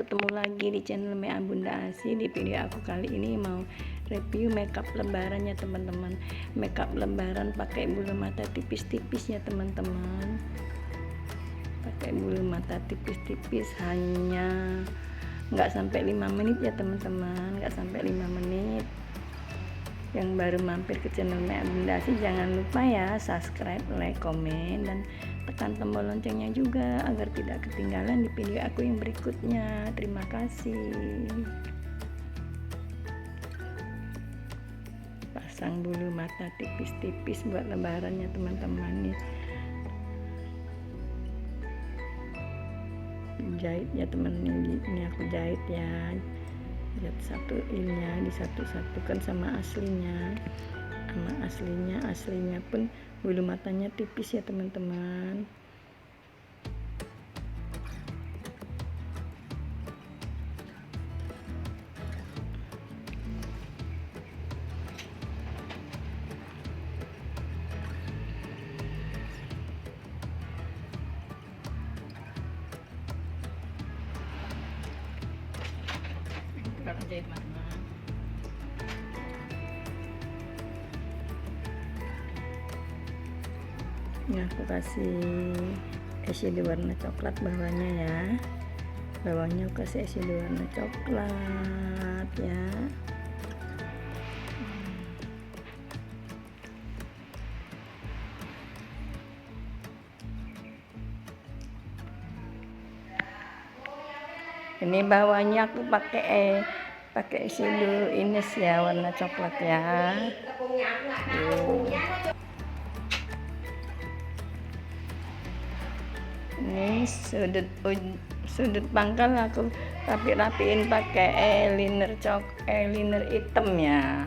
ketemu lagi di channel Mea Bunda Asi. Di video aku kali ini mau review makeup lebaran ya teman-teman. Makeup lebaran pakai bulu mata tipis-tipis ya teman-teman. Pakai bulu mata tipis-tipis, hanya nggak sampai 5 menit ya teman-teman, nggak sampai 5 menit. Yang baru mampir ke channel Mea Bunda Asi, jangan lupa ya subscribe, like, komen, dan tekan tombol loncengnya juga agar tidak ketinggalan di video aku yang berikutnya. Terima kasih. Pasang bulu mata tipis-tipis buat lebarannya teman-teman nih. Jahit ya teman, ini aku jahit ya. Lihat satuinnya, disatu-satukan sama aslinya. Aslinya pun bulu matanya tipis ya teman-teman. Kalau jahit mana? Ini aku kasih eyeshadow warna coklat bawahnya ya. Bawahnya aku kasih eyeshadow warna coklat ya. Ini bawahnya aku pakai eyeshadow Ines ya, warna coklat ya. Ini sudut pangkal aku rapiin pakai eyeliner hitam ya.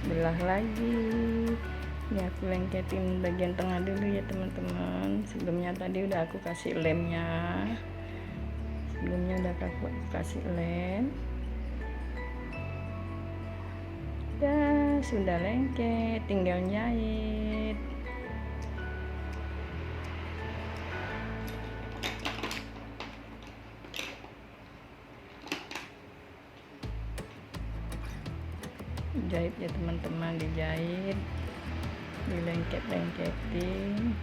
Sebelah lagi, ini aku lengketin bagian tengah dulu ya teman-teman. Sebelumnya tadi udah aku kasih lemnya, lem. Sudah lengket, tinggal jahit. Jahit ya teman-teman, dijahit, dilengketin.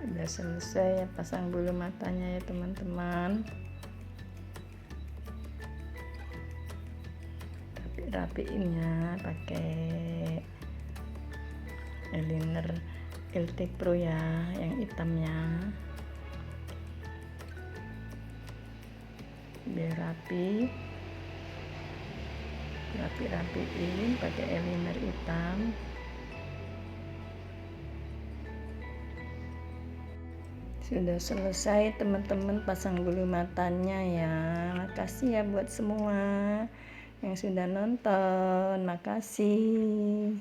Udah selesai ya pasang bulu matanya ya teman-teman. Rapiinnya pakai eyeliner LT Pro ya, yang hitamnya, biar rapiin pakai eyeliner hitam. Sudah selesai teman-teman pasang bulu matanya ya. Makasih ya buat semua yang sudah nonton. Makasih.